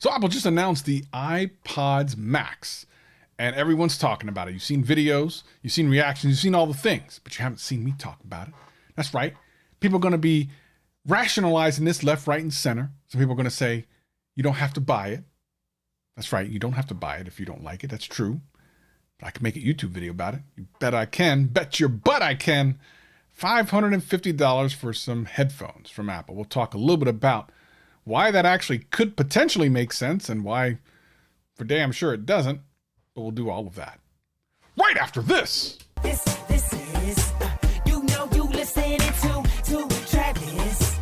So Apple just announced the Airpods Max, and everyone's talking about it. You've seen videos, you've seen reactions, you've seen all the things, but you haven't seen me talk about it. That's right. People are going to be rationalizing this left, right, and center. Some people are going to say, you don't have to buy it. That's right. You don't have to buy it if you don't like it. That's true. But I can make a YouTube video about it. You bet I can. Bet your butt I can. $550 for some headphones from Apple. We'll talk a little bit about why that actually could potentially make sense and why for damn sure it doesn't, but we'll do all of that right after this. This is, you listening to Travis.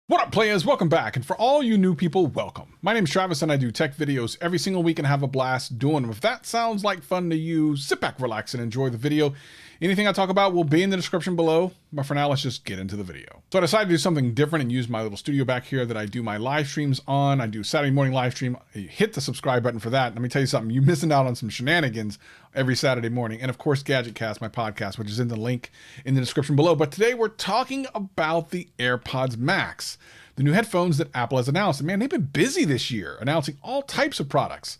What up, players? Welcome back. And for all you new people, welcome. My name is Travis and I do tech videos every single week and have a blast doing them. If that sounds like fun to you, sit back, relax, and enjoy the video. Anything I talk about will be in the description below, but for now, let's just get into the video. So I decided to do something different and use my little studio back here that I do my live streams on. I do Saturday morning live stream. Hit the subscribe button for that. Let me tell you something, you're missing out on some shenanigans every Saturday morning. And of course, GadgetCast, my podcast, which is in the link in the description below. But today we're talking about the Airpods Max, the new headphones that Apple has announced. And man, they've been busy this year announcing all types of products.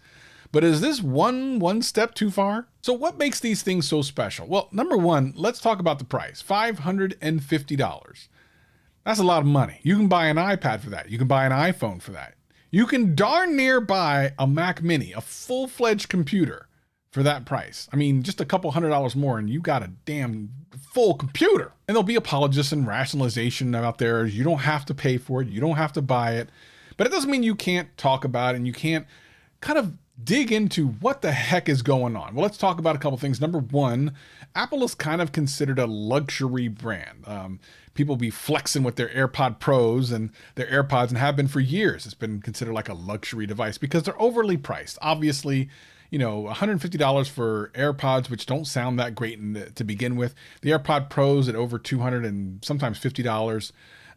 But is this one step too far? So what makes these things so special? Well, number one, let's talk about the price. $550. That's a lot of money. You can buy an iPad for that. You can buy an iPhone for that. You can darn near buy a Mac Mini, a full-fledged computer for that price. I mean, just a couple $100 more and you got a damn full computer. And there'll be apologists and rationalization out there. You don't have to pay for it. You don't have to buy it. But it doesn't mean you can't talk about it and you can't kind of dig into what the heck is going on. Well, let's talk about a couple things. Number one, Apple is kind of considered a luxury brand. People be flexing with their AirPod Pros and their AirPods and have been for years. It's been considered like a luxury device because they're overly priced. Obviously, you know, $150 for AirPods, which don't sound that great to begin with. The AirPod Pros at over $200 and sometimes $50.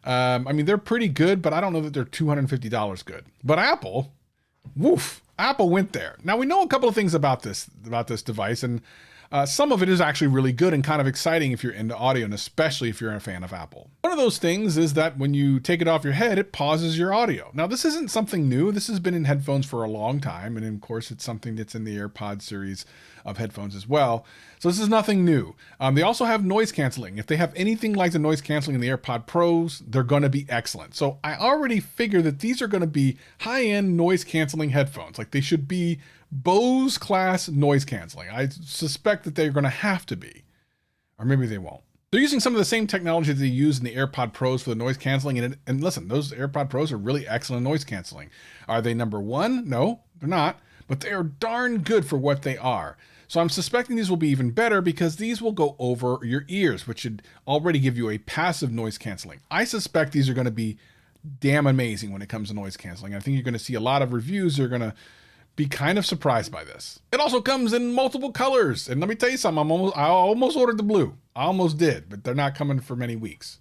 I mean, they're pretty good, but I don't know that they're $250 good. But Apple, woof. Apple went there. Now we know a couple of things about this device, and some of it is actually really good and kind of exciting if you're into audio, and especially if you're a fan of Apple. One of those things is that when you take it off your head, it pauses your audio. Now this isn't something new. This has been in headphones for a long time, and of course it's something that's in the AirPod series of headphones as well. So this is nothing new. They also have noise canceling. If they have anything like the noise canceling in the AirPod Pros, they're going to be excellent. So I already figure that these are going to be high-end noise canceling headphones. Like they should be Bose class noise canceling. I suspect that they're going to have to be, or maybe they won't. They're using some of the same technology that they use in the AirPod Pros for the noise canceling. And listen, those AirPod Pros are really excellent noise canceling. Are they number one? No, they're not, but they are darn good for what they are. So I'm suspecting these will be even better because these will go over your ears, which should already give you a passive noise canceling. I suspect these are going to be damn amazing when it comes to noise canceling. I think you're going to see a lot of reviews that are going to be kind of surprised by this. It also comes in multiple colors. And let me tell you something, I almost ordered the blue. I almost did, but they're not coming for many weeks.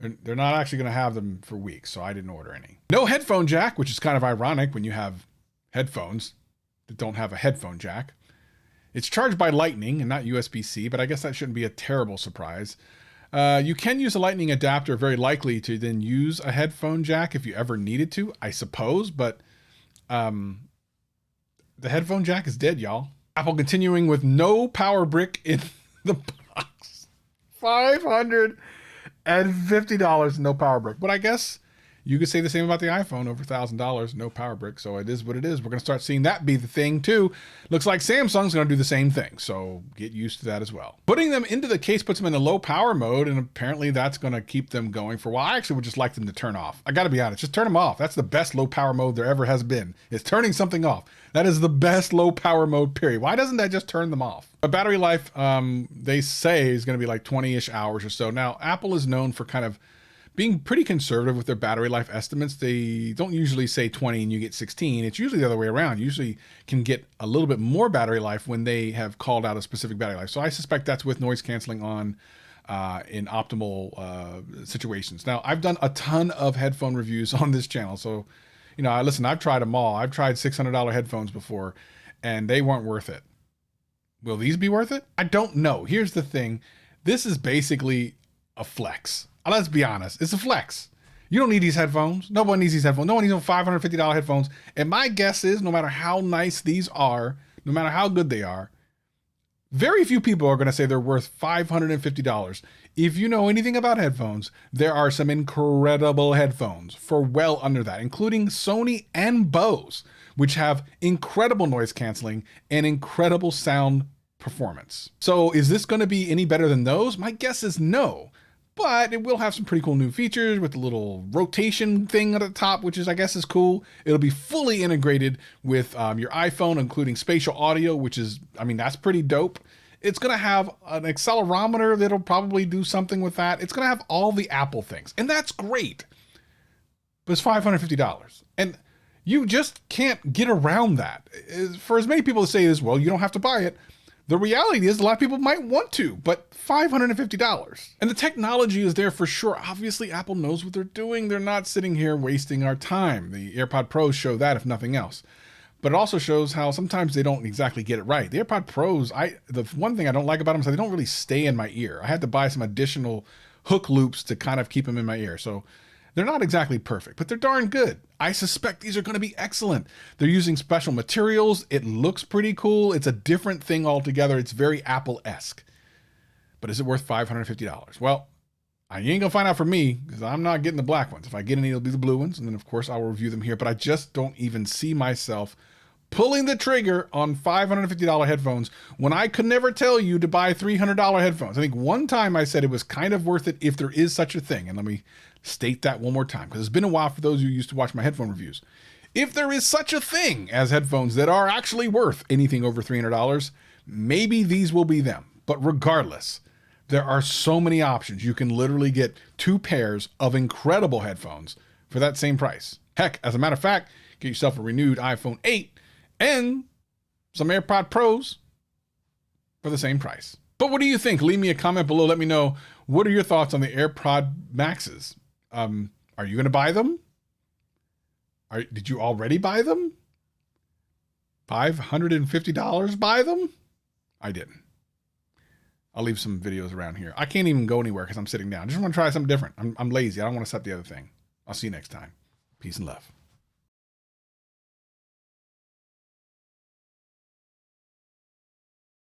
They're not actually going to have them for weeks, so I didn't order any. No headphone jack, which is kind of ironic when you have headphones that don't have a headphone jack. It's charged by Lightning and not USB-C, but I guess that shouldn't be a terrible surprise. You can use a Lightning adapter, very likely to then use a headphone jack if you ever needed to, I suppose, but the headphone jack is dead, y'all. Apple continuing with no power brick in the box. $550 no power brick. But I guess you could say the same about the iPhone, over $1,000, no power brick. So it is what it is. We're going to start seeing that be the thing too. Looks like Samsung's going to do the same thing. So get used to that as well. Putting them into the case puts them in a low power mode. And apparently that's going to keep them going for a while. I actually would just like them to turn off. I got to be honest, just turn them off. That's the best low power mode there ever has been. It's turning something off. That is the best low power mode, period. Why doesn't that just turn them off? A battery life, they say is going to be like 20-ish hours or so. Now, Apple is known for kind of being pretty conservative with their battery life estimates. They don't usually say 20 and you get 16. It's usually the other way around. You usually can get a little bit more battery life when they have called out a specific battery life. So I suspect that's with noise canceling on in optimal situations. Now, I've done a ton of headphone reviews on this channel. So, you know, listen, I've tried them all. I've tried $600 headphones before and they weren't worth it. Will these be worth it? I don't know. Here's the thing. This is basically a flex. Let's be honest. It's a flex. You don't need these headphones. No one needs these headphones. No one needs no $550 headphones. And my guess is no matter how nice these are, no matter how good they are, very few people are going to say they're worth $550. If you know anything about headphones, there are some incredible headphones for well under that, including Sony and Bose, which have incredible noise canceling and incredible sound performance. So is this going to be any better than those? My guess is no. But it will have some pretty cool new features with the little rotation thing at the top, which is, I guess, is cool. It'll be fully integrated with your iPhone, including spatial audio, which is, I mean, that's pretty dope. It's going to have an accelerometer that'll probably do something with that. It's going to have all the Apple things, and that's great. But it's $550. And you just can't get around that. For as many people to say is, well, you don't have to buy it. The reality is a lot of people might want to, but $550. And the technology is there for sure. Obviously, Apple knows what they're doing. They're not sitting here wasting our time. The AirPod Pros show that, if nothing else. But it also shows how sometimes they don't exactly get it right. The AirPod Pros, the one thing I don't like about them is that they don't really stay in my ear. I had to buy some additional hook loops to kind of keep them in my ear. So they're not exactly perfect, but they're darn good. I suspect these are going to be excellent. They're using special materials. It looks pretty cool. It's a different thing altogether. It's very Apple-esque. But is it worth $550? Well, I ain't going to find out for me because I'm not getting the black ones. If I get any, it'll be the blue ones. And then, of course, I'll review them here. But I just don't even see myself pulling the trigger on $550 headphones when I could never tell you to buy $300 headphones. I think one time I said it was kind of worth it if there is such a thing. And let me state that one more time because it's been a while for those who used to watch my headphone reviews. If there is such a thing as headphones that are actually worth anything over $300, maybe these will be them. But regardless, there are so many options. You can literally get 2 pairs of incredible headphones for that same price. Heck, as a matter of fact, get yourself a renewed iPhone 8 and some AirPod Pros for the same price. But what do you think? Leave me a comment below. Let me know, what are your thoughts on the AirPod Maxes? Are you going to buy them? Did you already buy them? $550 buy them? I didn't. I'll leave some videos around here. I can't even go anywhere because I'm sitting down. I just want to try something different. I'm lazy. I don't want to set the other thing. I'll see you next time. Peace and love.